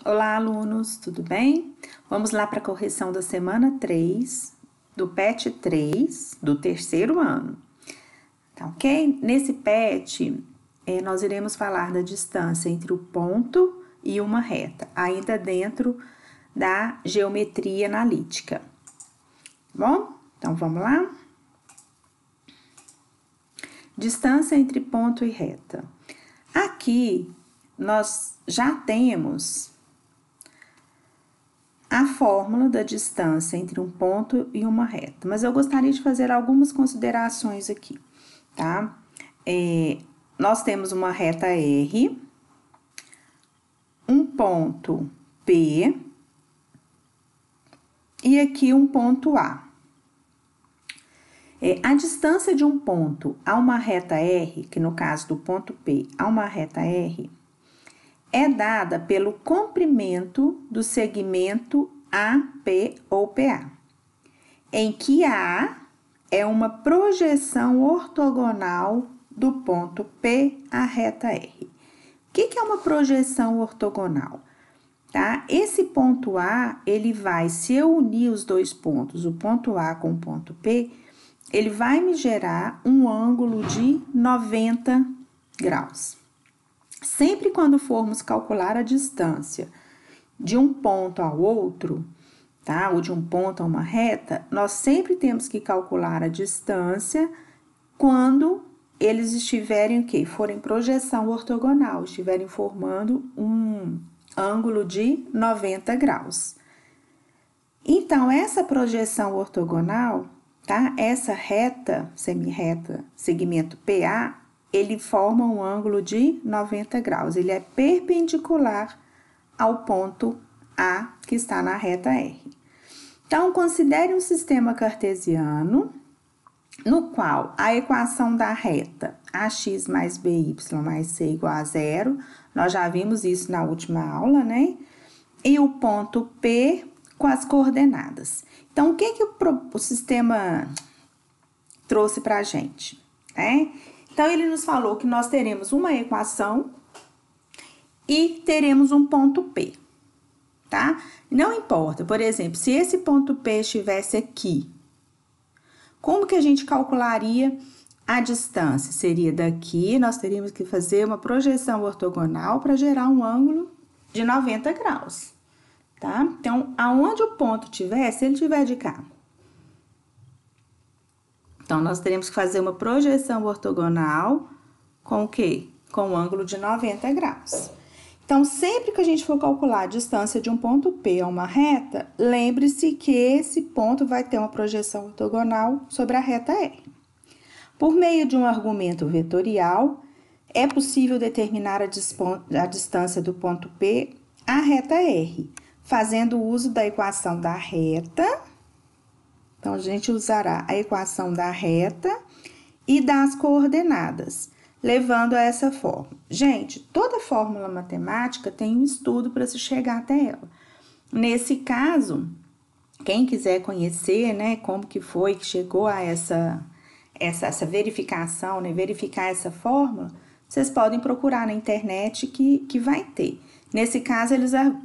Olá, alunos, tudo bem? Vamos lá para a correção da semana 3, do PET 3, do terceiro ano. Tá ok? Nesse PET, nós iremos falar da distância entre o ponto e uma reta, ainda dentro da geometria analítica. Bom, então vamos lá? Distância entre ponto e reta. Aqui, nós já temos a fórmula da distância entre um ponto e uma reta, mas eu gostaria de fazer algumas considerações aqui, tá? Nós temos uma reta R, um ponto P e aqui um ponto A. A distância de um ponto a uma reta R, que no caso do ponto P a uma reta R, é dada pelo comprimento do segmento AP ou PA, em que A é uma projeção ortogonal do ponto P à reta R. O que é uma projeção ortogonal? Tá? Esse ponto A, ele vai, se eu unir os dois pontos, o ponto A com o ponto P, ele vai me gerar um ângulo de 90 graus. Sempre quando formos calcular a distância de um ponto ao outro, tá? Ou de um ponto a uma reta, nós sempre temos que calcular a distância quando eles estiverem o quê? Forem projeção ortogonal, estiverem formando um ângulo de 90 graus. Então, essa projeção ortogonal, tá? Essa reta, semirreta, segmento PA, ele forma um ângulo de 90 graus. Ele é perpendicular ao ponto A, que está na reta R. Então, considere um sistema cartesiano, no qual a equação da reta ax mais by mais c igual a zero, nós já vimos isso na última aula, né? E o ponto P com as coordenadas. Então, o que o sistema trouxe para a gente, né? Então, ele nos falou que nós teremos uma equação e teremos um ponto P, tá? Não importa, por exemplo, se esse ponto P estivesse aqui, como que a gente calcularia a distância? Seria daqui, nós teríamos que fazer uma projeção ortogonal para gerar um ângulo de 90 graus, tá? Então, aonde o ponto estiver, se ele estiver de cá, então, nós teremos que fazer uma projeção ortogonal com o quê? Com um ângulo de 90 graus. Então, sempre que a gente for calcular a distância de um ponto P a uma reta, lembre-se que esse ponto vai ter uma projeção ortogonal sobre a reta R. Por meio de um argumento vetorial, é possível determinar a distância do ponto P à reta R, fazendo uso da equação da reta. Então, a gente usará a equação da reta e das coordenadas, levando a essa fórmula. Gente, toda fórmula matemática tem um estudo para se chegar até ela. Nesse caso, quem quiser conhecer, né, como que foi que chegou a essa verificação, né, verificar essa fórmula, vocês podem procurar na internet que vai ter. Nesse caso,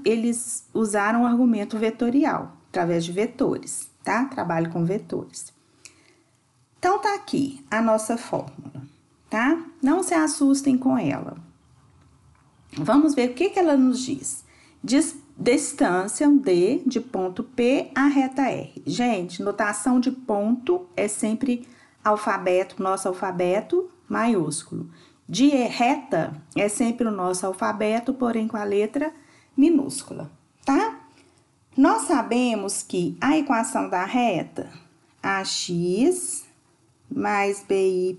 eles usaram o argumento vetorial, através de vetores. Tá? Trabalho com vetores. Então, tá aqui a nossa fórmula, tá? Não se assustem com ela. Vamos ver o que ela nos diz. Distância D de ponto P à reta R. Gente, notação de ponto é sempre nosso alfabeto maiúsculo. De reta é sempre o nosso alfabeto, porém com a letra minúscula, tá? Nós sabemos que a equação da reta, ax mais by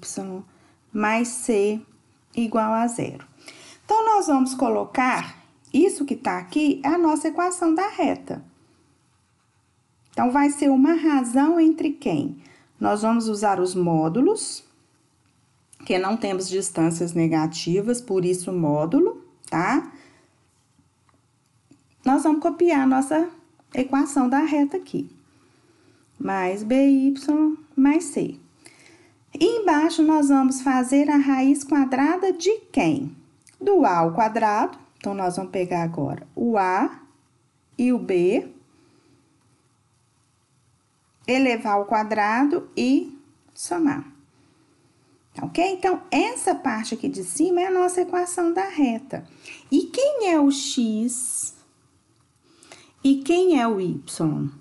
mais c igual a zero. Então, nós vamos colocar isso que está aqui, é a nossa equação da reta. Então, vai ser uma razão entre quem? Nós vamos usar os módulos, que não temos distâncias negativas, por isso módulo, tá? Nós vamos copiar a nossa equação da reta aqui, mais by mais c. E embaixo, nós vamos fazer a raiz quadrada de quem? Do a ao quadrado, Então, nós vamos pegar agora o A e o B, elevar ao quadrado e somar. Ok? Então, essa parte aqui de cima é a nossa equação da reta. E quem é o x e quem é o y?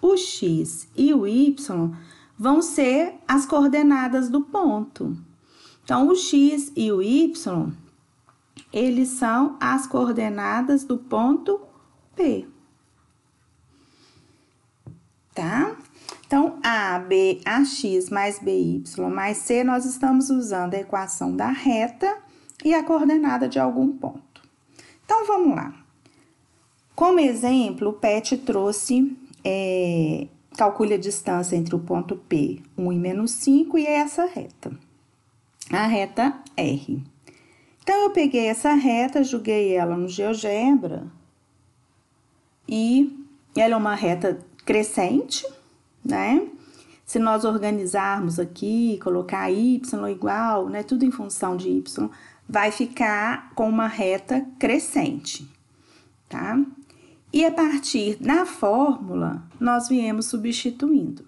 O x e o y vão ser as coordenadas do ponto. Então, o x e o y, eles são as coordenadas do ponto P. Tá? Então, AX mais BY mais C, nós estamos usando a equação da reta e a coordenada de algum ponto. Então, vamos lá. Como exemplo, o PET trouxe, calcule a distância entre o ponto P, 1 e menos 5, e essa reta. A reta R. Então, eu peguei essa reta, joguei ela no GeoGebra, e ela é uma reta crescente, né? Se nós organizarmos aqui, colocar y igual, né? Tudo em função de y, vai ficar com uma reta crescente, tá? E a partir da fórmula, nós viemos substituindo.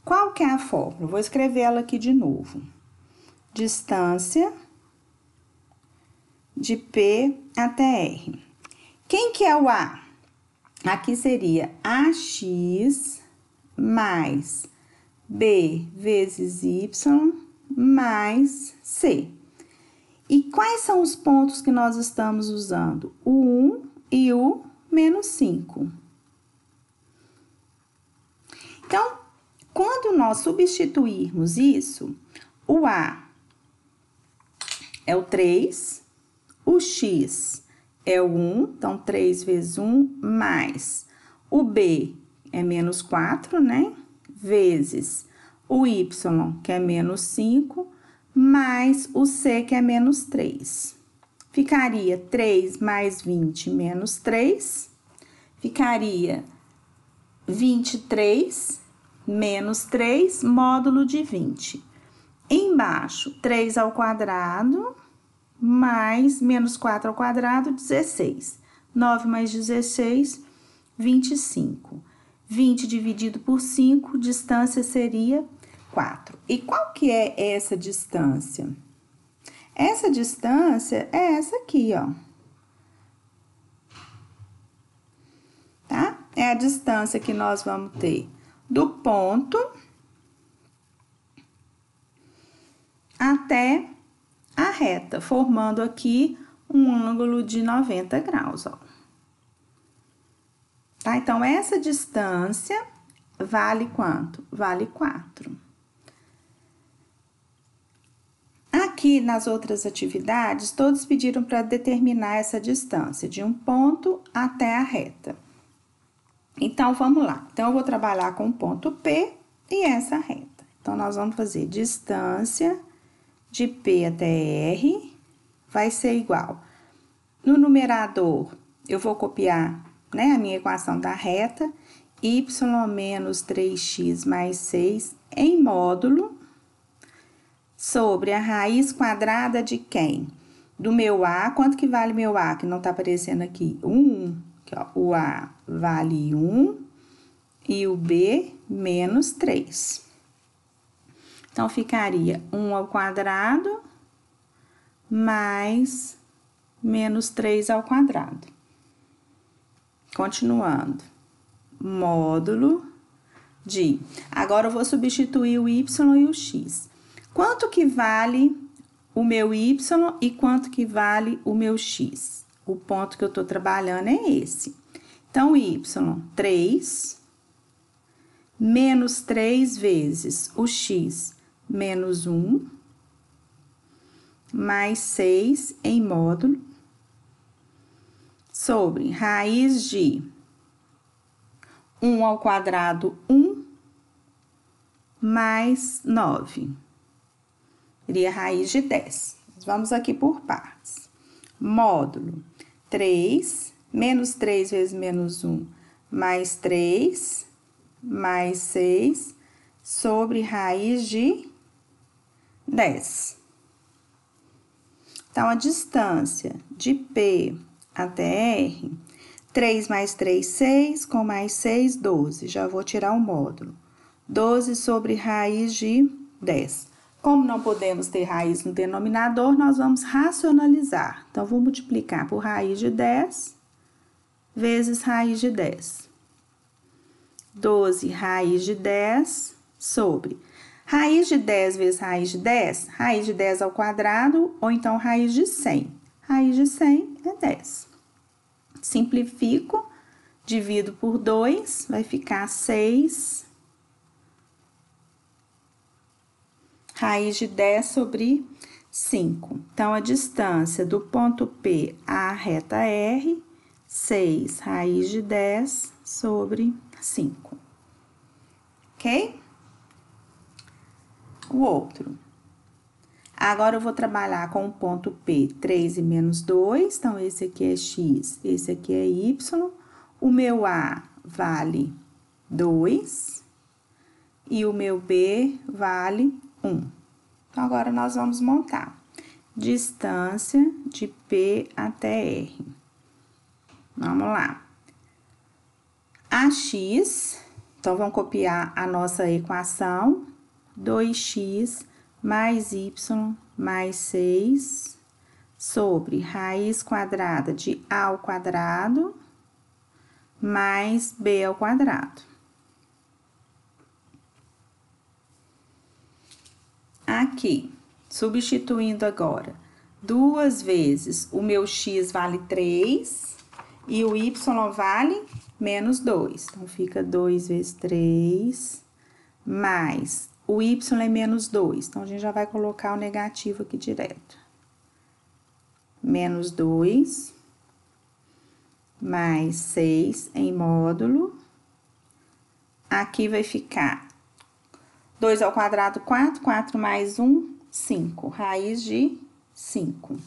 Qual que é a fórmula? Vou escrever ela aqui de novo. Distância de P até R. Quem que é o A? Aqui seria AX mais B vezes Y mais C. E quais são os pontos que nós estamos usando? O 1 e o menos 5. Então, quando nós substituirmos isso, o A é o 3, o X é o 1, então 3 vezes 1, mais o B é menos 4, né? Vezes o Y, que é menos 5, mais o C, que é menos 3. Ficaria 3 mais 20 menos 3, ficaria 23 menos 3, módulo de 20. Embaixo, 3 ao quadrado, mais menos 4 ao quadrado, 16. 9 mais 16, 25. 20 dividido por 5, distância seria 4. E qual que é essa distância? Essa distância é essa aqui, ó. Tá? É a distância que nós vamos ter do ponto até a reta, formando aqui um ângulo de 90 graus, ó. Tá? Então, essa distância vale quanto? Vale 4. Aqui, nas outras atividades, todos pediram para determinar essa distância de um ponto até a reta. Então, vamos lá. Então, eu vou trabalhar com o ponto P e essa reta. Então, nós vamos fazer distância de P até R vai ser igual. No numerador, eu vou copiar, né, a minha equação da reta, y menos 3x mais 6 em módulo sobre a raiz quadrada de quem? Do meu A. Quanto que vale meu A, que não tá aparecendo aqui? 1. Aqui, ó, o A vale 1 e o B menos 3. Então, ficaria 1 ao quadrado mais menos 3 ao quadrado. Continuando. Módulo de... Agora, eu vou substituir o y e o x. Quanto que vale o meu y e quanto que vale o meu x? O ponto que eu tô trabalhando é esse. Então, y, 3, menos 3 vezes o x, menos 1, mais 6 em módulo, sobre raiz de 1 ao quadrado, 1, mais 9. Seria raiz de 10. Vamos aqui por partes. Módulo 3, menos 3 vezes menos 1, mais 3, mais 6, sobre raiz de 10. Então, a distância de P até R. 3 mais 3, 6, com mais 6, 12. Já vou tirar o módulo. 12 sobre raiz de 10. Como não podemos ter raiz no denominador, nós vamos racionalizar. Então, vou multiplicar por raiz de 10 vezes raiz de 10. 12 raiz de 10 sobre raiz de 10 vezes raiz de 10 ao quadrado, ou então raiz de 100. Raiz de 100 é 10. Simplifico, divido por 2, vai ficar 6 raiz de 10 sobre 5. Então, a distância do ponto P à reta R, 6 raiz de 10 sobre 5. Ok? O outro. Agora, eu vou trabalhar com o ponto P, 3 e menos 2. Então, esse aqui é X, esse aqui é Y. O meu A vale 2 e o meu B vale 1. Então, agora, nós vamos montar. Distância de P até R. Vamos lá. AX, então, vamos copiar a nossa equação. 2x mais y mais 6 sobre raiz quadrada de a ao quadrado mais b ao quadrado. Aqui, substituindo agora, 2 vezes o meu x vale 3 e o y vale menos 2. Então, fica 2 vezes 3 mais o y é menos 2. Então, a gente já vai colocar o negativo aqui direto. Menos 2 mais 6 em módulo. Aqui vai ficar 2 ao quadrado, 4. 4 mais 1, 5. Raiz de 5.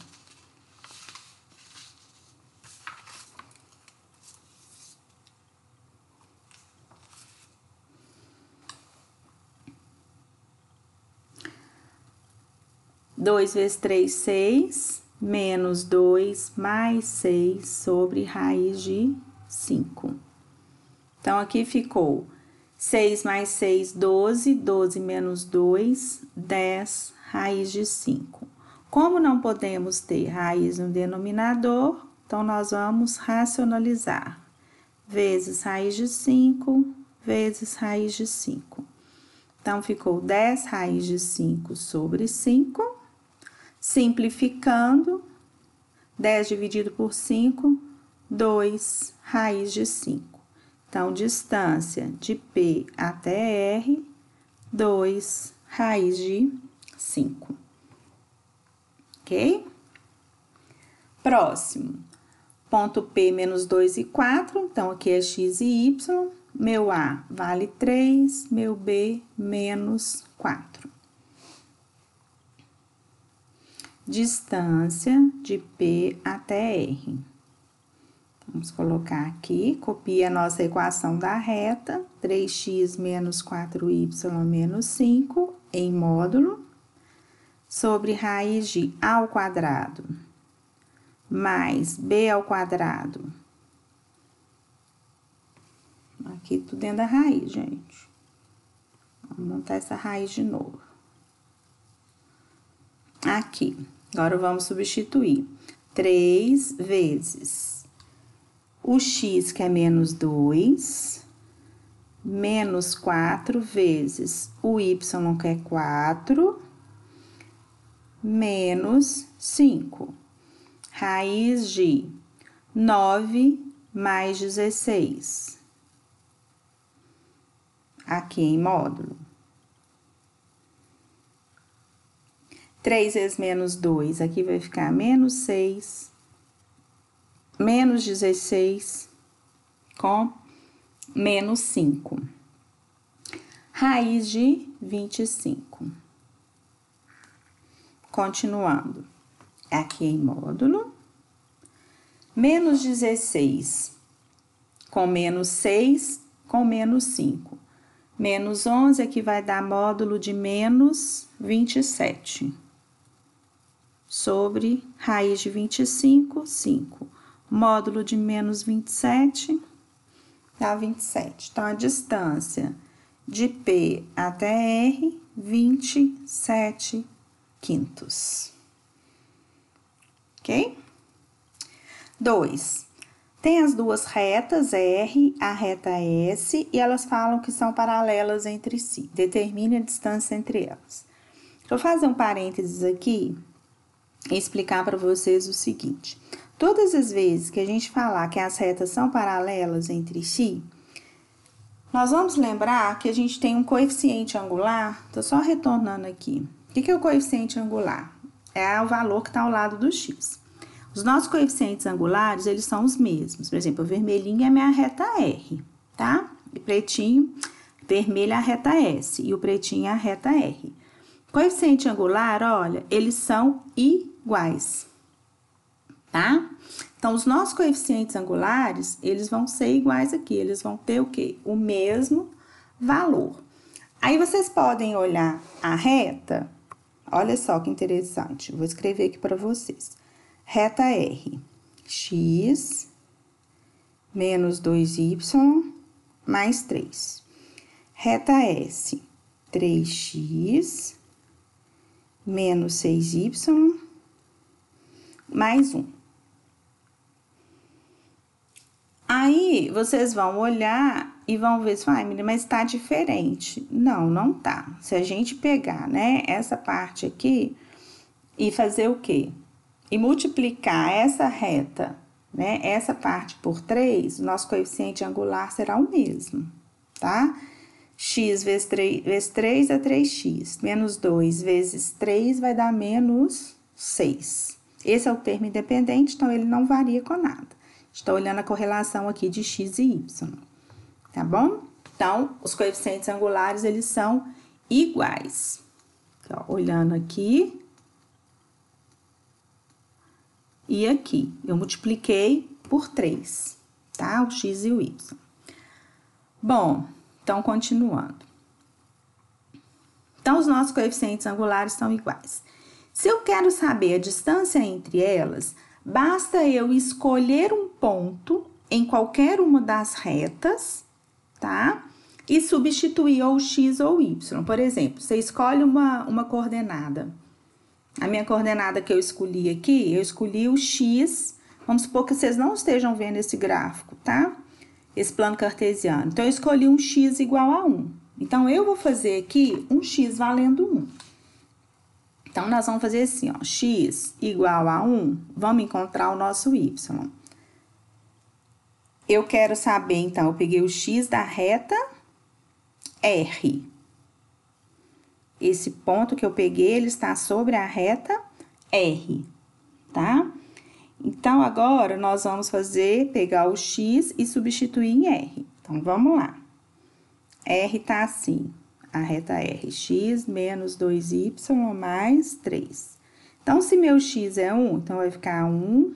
Dois vezes 3, 6, menos 2 mais 6 sobre raiz de 5. Então, aqui ficou 6 mais 6, 12, 12 menos 2, 10, raiz de 5. Como não podemos ter raiz no denominador, então, nós vamos racionalizar. Vezes raiz de 5, vezes raiz de 5. Então, ficou 10 raiz de 5 sobre 5. Simplificando, 10 dividido por 5, 2 raiz de 5. Então, distância de P até R, 2 raiz de 5. Ok? Próximo, ponto P menos 2 e 4, então, aqui é X e Y. Meu A vale 3, meu B menos 4. Distância de P até R. Vamos colocar aqui, copia a nossa equação da reta, 3x menos 4y menos 5, em módulo, sobre raiz de a ao quadrado, mais b ao quadrado. Aqui tudo dentro da raiz, gente. Vamos montar essa raiz de novo. Aqui, agora vamos substituir. 3 vezes o x, que é menos 2, menos 4 vezes o y, que é 4, menos 5. Raiz de 9 mais 16. Aqui em módulo. 3 vezes menos 2, aqui vai ficar menos 6, menos 16, com menos 5. Raiz de 25. Continuando, aqui em módulo, menos 16, com menos 6, com menos 5. Menos 11, aqui vai dar módulo de menos 27. Sobre raiz de 25, 5. módulo de menos 27 dá 27. Então, a distância de P até R, 27 quintos. Ok? 2. Tem as duas retas, R, a reta S, e elas falam que são paralelas entre si. Determine a distância entre elas. Vou fazer um parênteses aqui e explicar para vocês o seguinte. Todas as vezes que a gente falar que as retas são paralelas entre si, nós vamos lembrar que a gente tem um coeficiente angular. Tô só retornando aqui. O que é o coeficiente angular? É o valor que está ao lado do x. Os nossos coeficientes angulares, eles são os mesmos. Por exemplo, o vermelhinho é a minha reta R, tá? E pretinho, vermelho é a reta S e o pretinho é a reta R. Coeficiente angular, olha, eles são iguais, tá? Então, os nossos coeficientes angulares, eles vão ser iguais aqui. Eles vão ter o quê? O mesmo valor. Aí, vocês podem olhar a reta. Olha só que interessante. Vou escrever aqui para vocês. Reta R, x menos 2y mais 3. Reta S, 3x menos 6y mais 1. Aí, vocês vão olhar e vão ver, mas tá diferente. Não, não tá. Se a gente pegar, né, essa parte aqui e fazer o quê? E multiplicar essa reta, né, essa parte por 3, o nosso coeficiente angular será o mesmo, tá? X vezes 3 é 3x, menos 2 vezes 3 vai dar menos 6. Esse é o termo independente, então ele não varia com nada. Estou olhando a correlação aqui de x e y, tá bom? Então, os coeficientes angulares, eles são iguais. Então, olhando aqui e aqui, eu multipliquei por 3, tá? O x e o y. Bom, então, continuando. Então, os nossos coeficientes angulares são iguais. Se eu quero saber a distância entre elas, basta eu escolher um ponto em qualquer uma das retas, tá? E substituir ou x ou y. Por exemplo, você escolhe uma coordenada. A minha coordenada que eu escolhi aqui, eu escolhi o x. Vamos supor que vocês não estejam vendo esse gráfico, tá? Esse plano cartesiano. Então, eu escolhi um x igual a 1. Então, eu vou fazer aqui um x valendo 1. Então, nós vamos fazer assim, ó, x igual a 1, vamos encontrar o nosso y. Eu quero saber, então, eu peguei o x da reta R. Esse ponto que eu peguei, ele está sobre a reta R, tá? Então, agora, nós vamos pegar o x e substituir em R. Então, vamos lá. R tá assim. A reta R, x menos 2y mais 3. Então, se meu x é 1, então vai ficar 1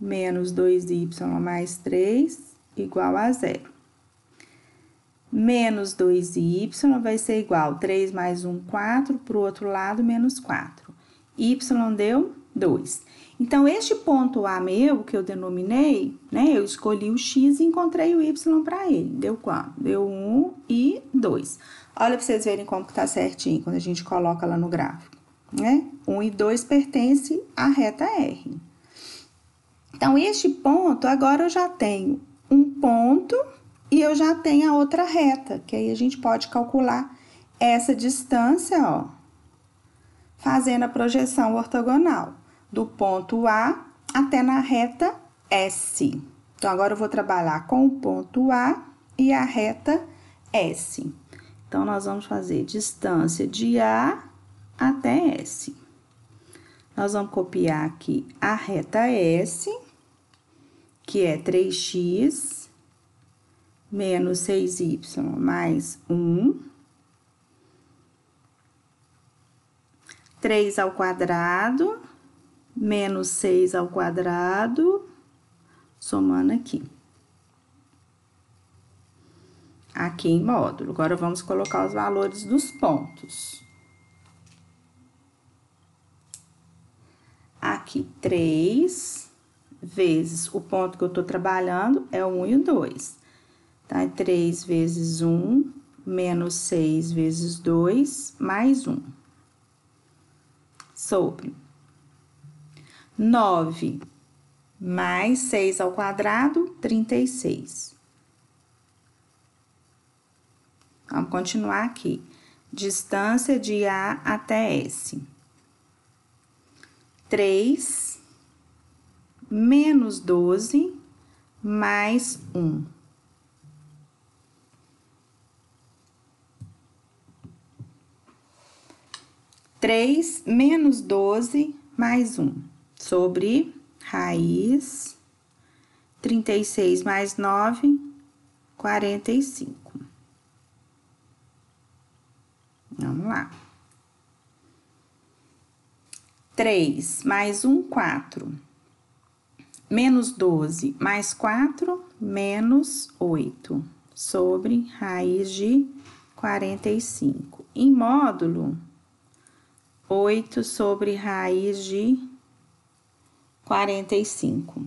menos 2y mais 3 igual a 0. Menos 2y vai ser igual 3 mais 1, 4, para o outro lado, menos 4. Y deu 2. Então, este ponto A meu, que eu denominei, né, eu escolhi o x e encontrei o y para ele. Deu quanto? Deu 1 e 2. Olha para vocês verem como que tá certinho quando a gente coloca lá no gráfico, né? 1 e 2 pertence à reta R. Então, este ponto, agora eu já tenho um ponto e eu já tenho a outra reta, que aí a gente pode calcular essa distância, ó, fazendo a projeção ortogonal do ponto A até na reta S. Então, agora eu vou trabalhar com o ponto A e a reta S. Então, nós vamos fazer distância de A até S. Nós vamos copiar aqui a reta S, que é 3x menos 6y mais 1. 3 ao quadrado, menos 6 ao quadrado, somando aqui. Aqui em módulo. Agora, vamos colocar os valores dos pontos. Aqui, 3 vezes o ponto que eu tô trabalhando é o 1 e o 2. Então, é 3 vezes 1, menos 6 vezes 2, mais 1. Sobre 9 mais 6 ao quadrado, 36. Vamos continuar aqui. Distância de A até S. 3 menos 12 mais 1. Três menos 12 mais 1. Sobre raiz 36 mais 9, 45. Vamos lá. 3 mais 1, 4. Menos 12 mais 4, menos 8. Sobre raiz de 45. Em módulo, 8 sobre raiz de 45.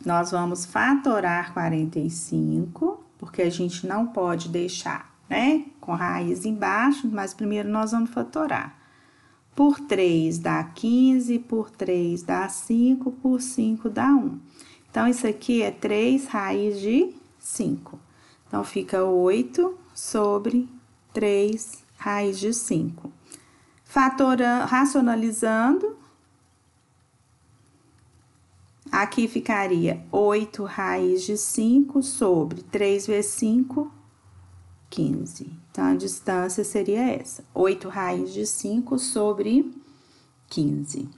Nós vamos fatorar 45, porque a gente não pode deixar, né, com raiz embaixo, mas primeiro nós vamos fatorar. Por 3 dá 15, por 3 dá 5, por 5 dá 1. Então, isso aqui é 3 raiz de 5. Então, fica 8 sobre 3 raiz de 5. Fatorando, racionalizando, aqui ficaria 8 raiz de 5 sobre 3 vezes 5, 15. Então, a distância seria essa, 8 raiz de 5 sobre 15.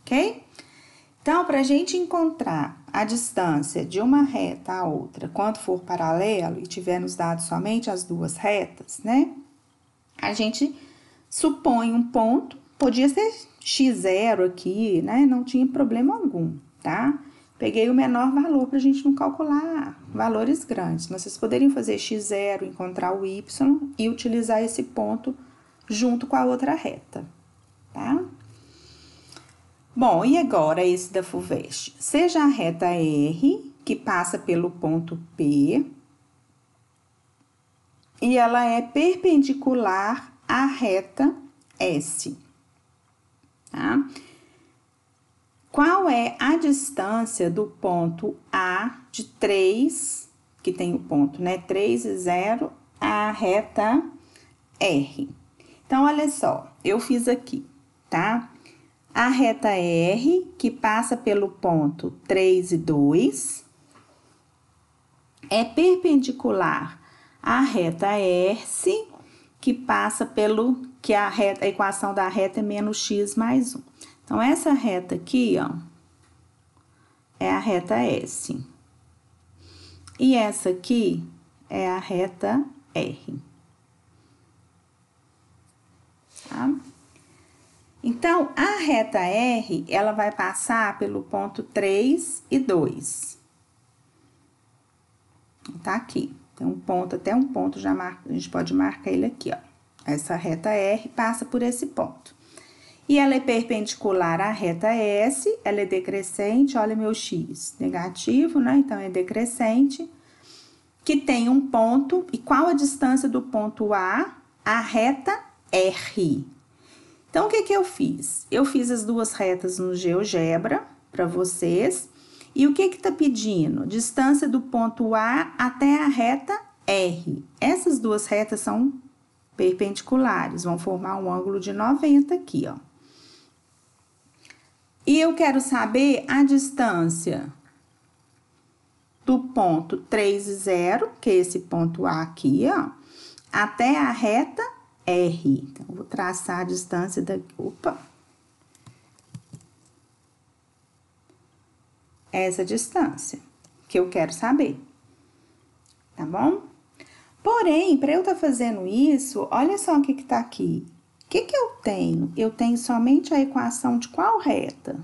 Ok? Então, para a gente encontrar a distância de uma reta à outra, quando for paralelo e tiver nos dados somente as duas retas, né? A gente supõe um ponto, podia ser x0 aqui, né? Não tinha problema algum, tá? Peguei o menor valor para a gente não calcular valores grandes, mas vocês poderiam fazer x0, encontrar o y e utilizar esse ponto junto com a outra reta, tá? Bom, e agora esse da FUVEST? Seja a reta R, que passa pelo ponto P, e ela é perpendicular à reta S, tá? Qual é a distância do ponto A de 3, que tem o ponto, né, 3 e 0, à reta R? Então, olha só, eu fiz aqui, tá? A reta R, que passa pelo ponto 3 e 2, é perpendicular à reta S, que passa pelo, que a equação da reta é menos x mais 1. Então, essa reta aqui, ó, é a reta S. E essa aqui é a reta R. Tá? Então, a reta R, ela vai passar pelo ponto 3 e 2. Tá aqui. Tem um ponto, até um ponto, já marca, a gente pode marcar ele aqui, ó. Essa reta R passa por esse ponto. E ela é perpendicular à reta S, ela é decrescente, olha meu x, negativo, né? Então, é decrescente, que tem um ponto, e qual a distância do ponto A à reta R? Então, o que eu fiz? Eu fiz as duas retas no GeoGebra para vocês. E o que tá pedindo? Distância do ponto A até a reta R. Essas duas retas são perpendiculares, vão formar um ângulo de 90 aqui, ó. E eu quero saber a distância do ponto 3 e 0, que é esse ponto A aqui, ó, até a reta R. Então, vou traçar a distância daqui. Opa! Essa distância que eu quero saber, tá bom? Porém, para eu estar fazendo isso, olha só o que tá aqui. O que eu tenho? Eu tenho somente a equação de qual reta?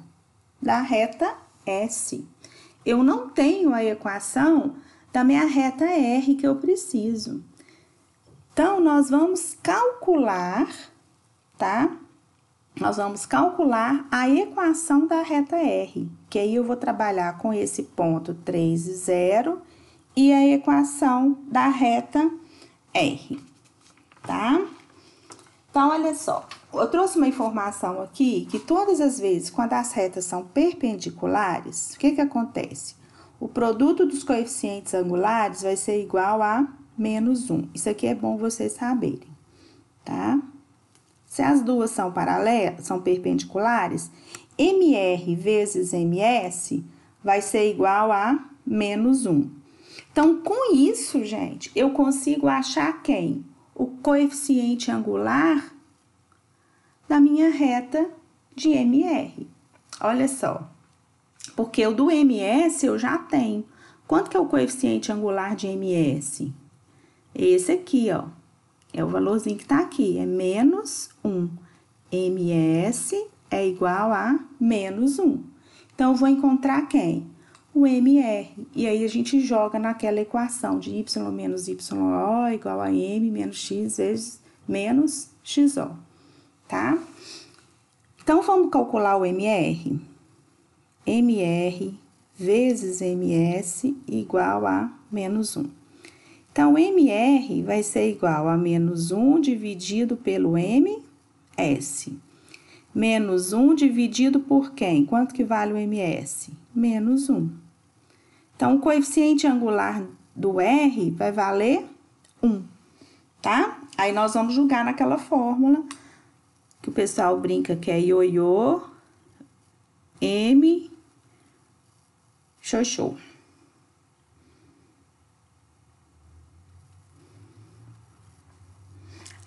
Da reta S. Eu não tenho a equação da minha reta R que eu preciso. Então, nós vamos calcular, tá? Nós vamos calcular a equação da reta R, que aí eu vou trabalhar com esse ponto 3 e 0 e a equação da reta R, tá? Então, olha só, eu trouxe uma informação aqui que todas as vezes, quando as retas são perpendiculares, o que que acontece? O produto dos coeficientes angulares vai ser igual a -1. Isso aqui é bom vocês saberem, tá? Se as duas são paralelas, são perpendiculares, MR vezes MS vai ser igual a -1. Então, com isso, gente, eu consigo achar quem? O coeficiente angular da minha reta de MR. Olha só, porque o do MS eu já tenho. Quanto que é o coeficiente angular de MS? Esse aqui, ó. É o valorzinho que tá aqui, é -1. MS é igual a -1. Então, eu vou encontrar quem? O MR. E aí, a gente joga naquela equação de y menos YO igual a M menos X vezes menos XO, tá? Então, vamos calcular o MR? MR vezes MS igual a -1. Então, MR vai ser igual a -1 dividido pelo MS. -1 dividido por quem? Quanto que vale o MS? -1. Então, o coeficiente angular do R vai valer 1, tá? Aí, nós vamos jogar naquela fórmula que o pessoal brinca que é ioiô, M, xoxô.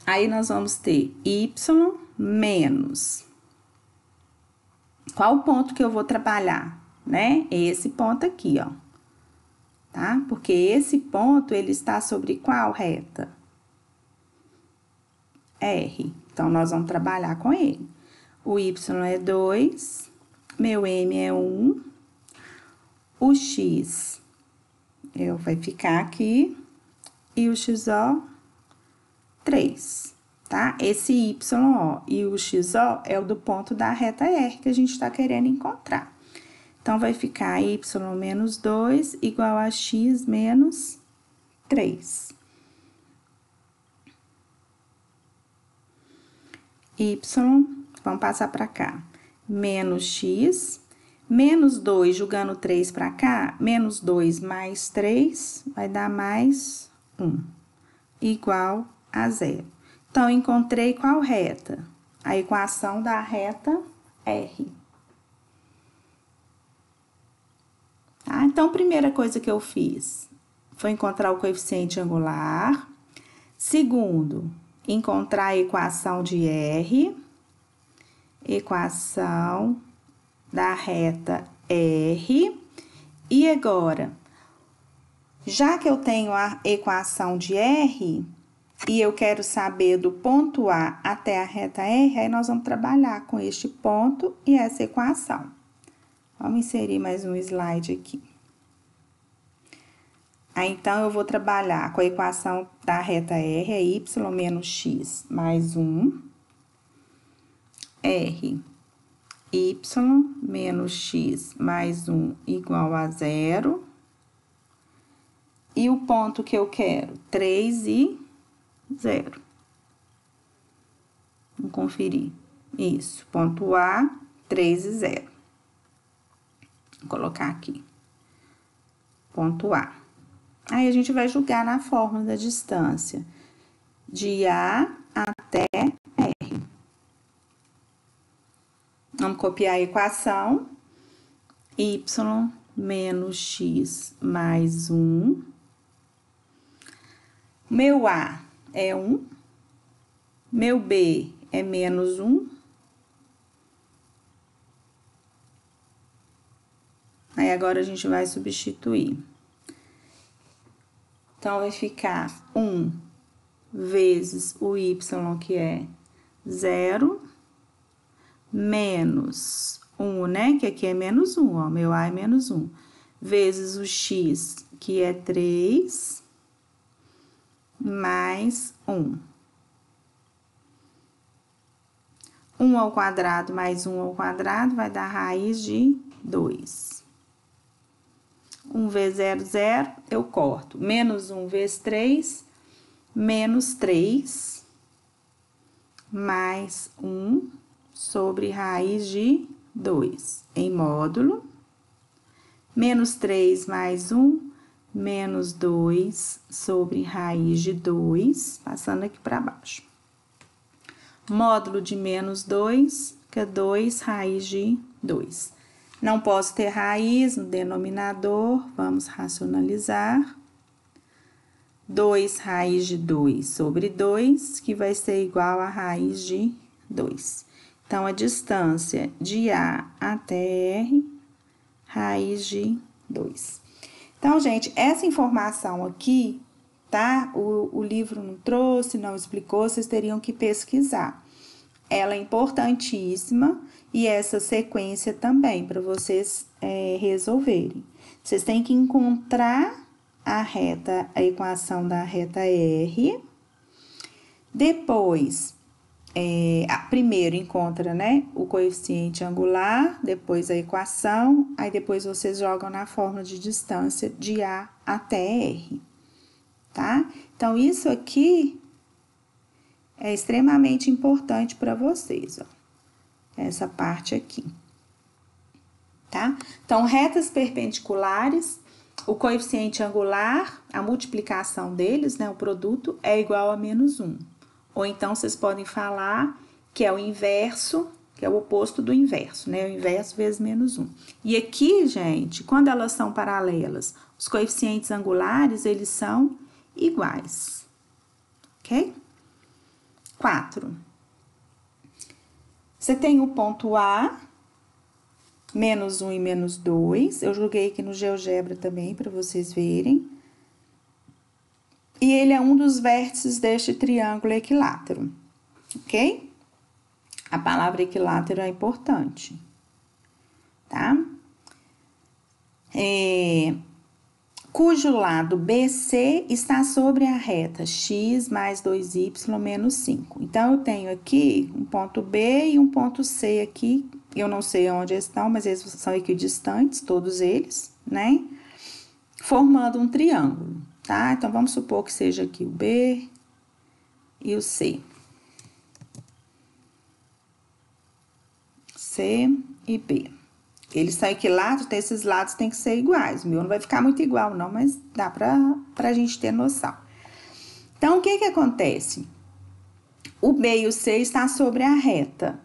Aí, nós vamos ter Y menos. Qual o ponto que eu vou trabalhar, né? Esse ponto aqui, ó. Tá? Porque esse ponto, ele está sobre qual reta? R. Então, nós vamos trabalhar com ele. O Y é 2, meu M é 1, o X vai ficar aqui e o XO 3, tá? Esse YO e o XO é o do ponto da reta R que a gente tá querendo encontrar. Então, vai ficar Y menos 2 igual a X menos 3. Y, vamos passar para cá, menos X, menos 2, jogando 3 para cá, menos 2 mais 3 vai dar mais 1, igual a 0. Então, encontrei qual reta? A equação da reta R. Tá? Então, a primeira coisa que eu fiz foi encontrar o coeficiente angular. Segundo, encontrar a equação de R, equação da reta R. E agora, já que eu tenho a equação de R e eu quero saber do ponto A até a reta R, aí nós vamos trabalhar com este ponto e essa equação. Vamos inserir mais um slide aqui. Aí, então, eu vou trabalhar com a equação da reta R, é y menos x mais 1, R, y menos x mais 1 igual a 0. E o ponto que eu quero? 3 e 0. Vamos conferir. Isso, ponto A, 3 e 0. Vou colocar aqui. Ponto A. Aí, a gente vai jogar na fórmula da distância de A até R. Vamos copiar a equação. Y menos x mais 1. Meu A é 1. Meu B é menos 1. Aí, agora, a gente vai substituir. Então, vai ficar 1 vezes o y, que é 0, menos 1, né? Que aqui é menos 1, ó. Meu A é menos 1. Vezes o x, que é 3, mais 1. 1 ao quadrado mais 1 ao quadrado vai dar raiz de 2. 1 vezes 0, 0, eu corto. Menos 1 vezes 3, menos 3, mais 1 sobre raiz de 2, em módulo. Menos 3 mais 1, menos 2 sobre raiz de 2, passando aqui para baixo. Módulo de menos 2, que é 2 raiz de 2. Não posso ter raiz no denominador, vamos racionalizar. 2 raiz de 2 sobre 2, que vai ser igual a raiz de 2. Então, a distância de A até R, raiz de 2. Então, gente, essa informação aqui, tá? O livro não trouxe, não explicou, vocês teriam que pesquisar. Ela é importantíssima e essa sequência também, para vocês resolverem. Vocês têm que encontrar a equação da reta R. Depois, primeiro encontra, né, o coeficiente angular, depois a equação, aí depois vocês jogam na fórmula de distância de A até R, tá? Então, isso aqui é extremamente importante para vocês, ó. Essa parte aqui, tá? Então, retas perpendiculares, o coeficiente angular, a multiplicação deles, né, o produto, é igual a menos 1. Ou então, vocês podem falar que é o inverso, que é o oposto do inverso, né? O inverso vezes menos 1. E aqui, gente, quando elas são paralelas, os coeficientes angulares, eles são iguais, ok? 4. Você tem o ponto A, menos 1 e menos 2. Eu joguei aqui no GeoGebra também, para vocês verem. E ele é um dos vértices deste triângulo equilátero, ok? A palavra equilátero é importante, tá? Cujo lado BC está sobre a reta x mais 2y menos 5. Então, eu tenho aqui um ponto B e um ponto C aqui. Eu não sei onde eles estão, mas eles são equidistantes, todos eles, né? Formando um triângulo, tá? Então, vamos supor que seja aqui o B e o C. C e B. Eles são equiláteros, então esses lados têm que ser iguais. O meu não vai ficar muito igual, não, mas dá pra gente ter noção. Então, o que que acontece? O B e o C estão sobre a reta.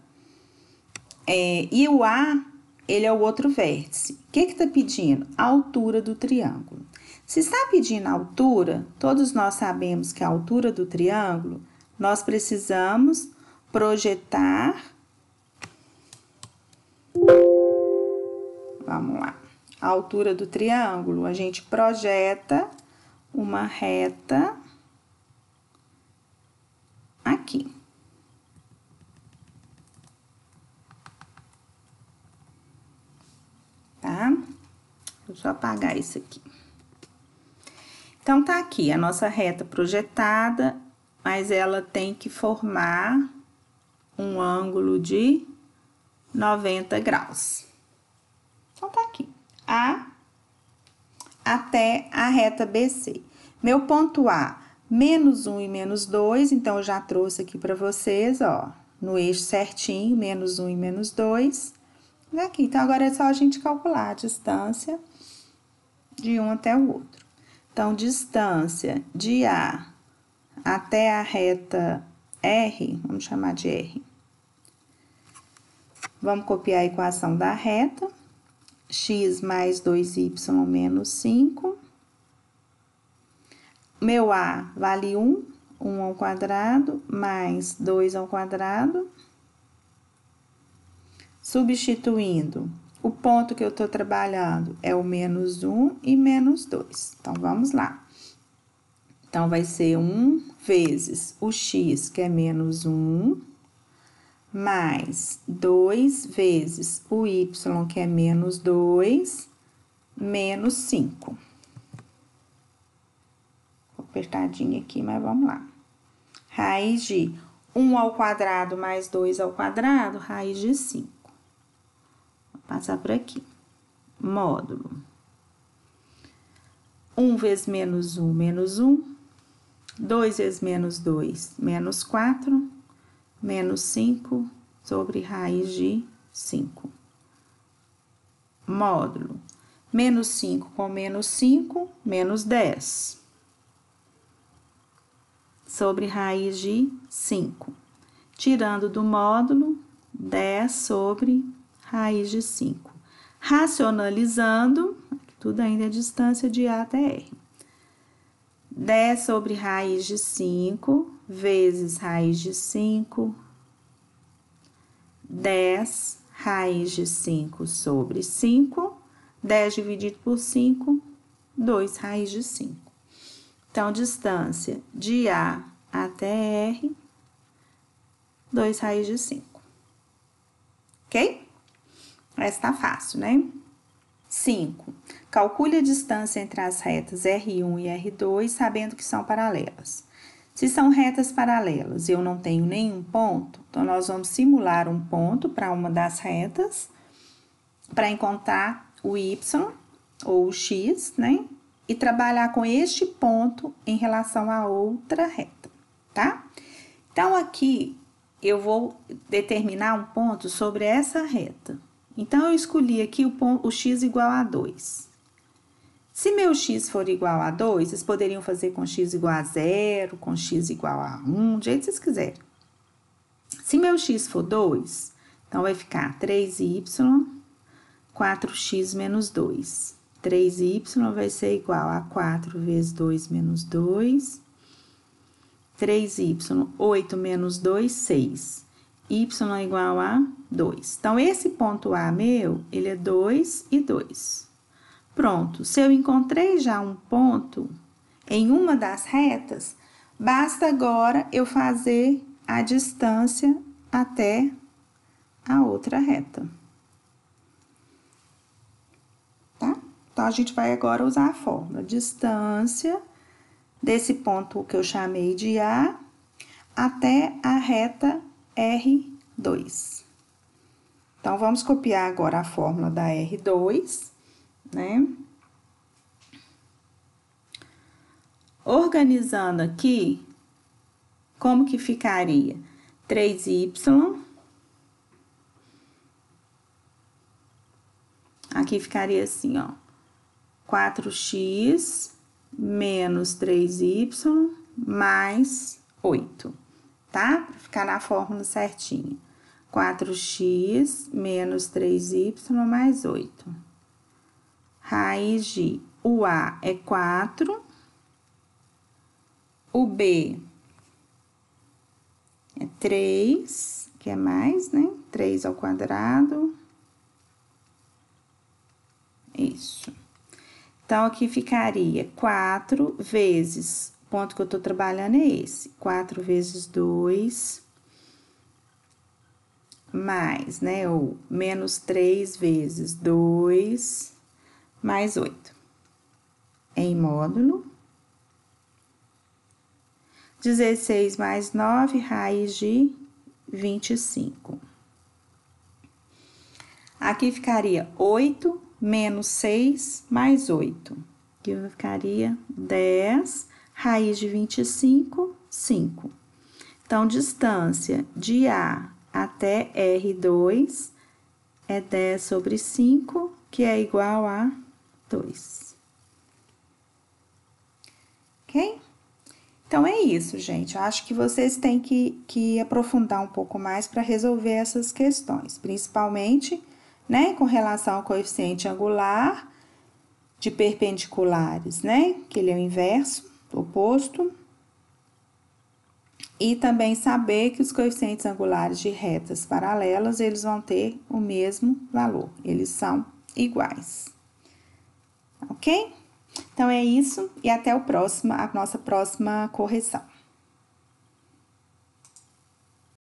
E o A, ele é o outro vértice. O que que tá pedindo? A altura do triângulo. Se está pedindo a altura, todos nós sabemos que a altura do triângulo, nós precisamos projetar. Vamos lá. A altura do triângulo, a gente projeta uma reta aqui. Tá? Deixa eu apagar isso aqui. Então, tá aqui a nossa reta projetada, mas ela tem que formar um ângulo de 90 graus. Então, tá aqui. A até a reta BC. Meu ponto A, menos 1 e menos 2, então, eu já trouxe aqui para vocês, ó, no eixo certinho, menos 1 e menos 2. Aqui, então, agora é só a gente calcular a distância de um até o outro. Então, distância de A até a reta R, vamos chamar de R. Vamos copiar a equação da reta. X mais 2y menos 5. Meu A vale 1, 1 ao quadrado, mais 2 ao quadrado. Substituindo, o ponto que eu tô trabalhando é o menos 1 e menos 2. Então, vamos lá. Então, vai ser 1 vezes o x, que é menos 1, mais 2 vezes o y, que é menos 2, menos 5. apertadinho aqui, mas vamos lá. Raiz de 1 ao quadrado mais 2 ao quadrado, raiz de 5. Vou passar por aqui. Módulo. 1 vezes menos 1, menos 1. 2 vezes menos 2, menos 4. Menos 5 sobre raiz de 5. Módulo. Menos 5 com menos 5, menos 10. Sobre raiz de 5. Tirando do módulo, 10 sobre raiz de 5. Racionalizando, tudo ainda é distância de A até R. 10 sobre raiz de 5, vezes raiz de 5. 10 raiz de 5 sobre 5. 10 dividido por 5, 2 raiz de 5. Então, distância de A até R, 2 raiz de 5. Ok? Essa tá fácil, né? 5. Calcule a distância entre as retas R1 e R2, sabendo que são paralelas. Se são retas paralelas e eu não tenho nenhum ponto, então, nós vamos simular um ponto para uma das retas, para encontrar o Y ou o X, né? E trabalhar com este ponto em relação a outra reta, tá? Então, aqui, eu vou determinar um ponto sobre essa reta. Então, eu escolhi aqui o X igual a 2. Se meu X for igual a 2, vocês poderiam fazer com X igual a 0, com X igual a 1, do jeito que vocês quiserem. Se meu X for 2, então, vai ficar 3y, 4x menos 2. 3y vai ser igual a 4 vezes 2 menos 2. 3y, 8 menos 2, 6. Y é igual a 2. Então, esse ponto A meu, ele é 2 e 2. Pronto, se eu encontrei já um ponto em uma das retas, basta agora eu fazer a distância até a outra reta. Tá? Então, a gente vai agora usar a fórmula. Distância desse ponto que eu chamei de A até a reta R2. Então, vamos copiar agora a fórmula da R2, né? Organizando aqui, como que ficaria? 3y. Aqui ficaria assim, ó. 4x menos 3y mais 8, tá? Pra ficar na fórmula certinha. 4x menos 3y mais 8. Raiz de o A é 4, o B é 3, que é mais, né? 3 ao quadrado. Isso. Então, aqui ficaria 4 vezes, o ponto que eu tô trabalhando é esse, 4 vezes 2, mais, né, ou menos 3 vezes 2, mais 8. Em módulo. 16 mais 9, raiz de 25. Aqui ficaria 8 menos 6 mais 8. Aqui ficaria 10, raiz de 25, 5. Então, distância de A até R2 é 10 sobre 5, que é igual a 2. Ok? Então, é isso, gente. Eu acho que vocês têm que aprofundar um pouco mais para resolver essas questões, principalmente, né, com relação ao coeficiente angular de perpendiculares, né, que ele é o inverso, oposto. E também saber que os coeficientes angulares de retas paralelas, eles vão ter o mesmo valor, eles são iguais. Ok? Então, é isso e até a nossa próxima correção.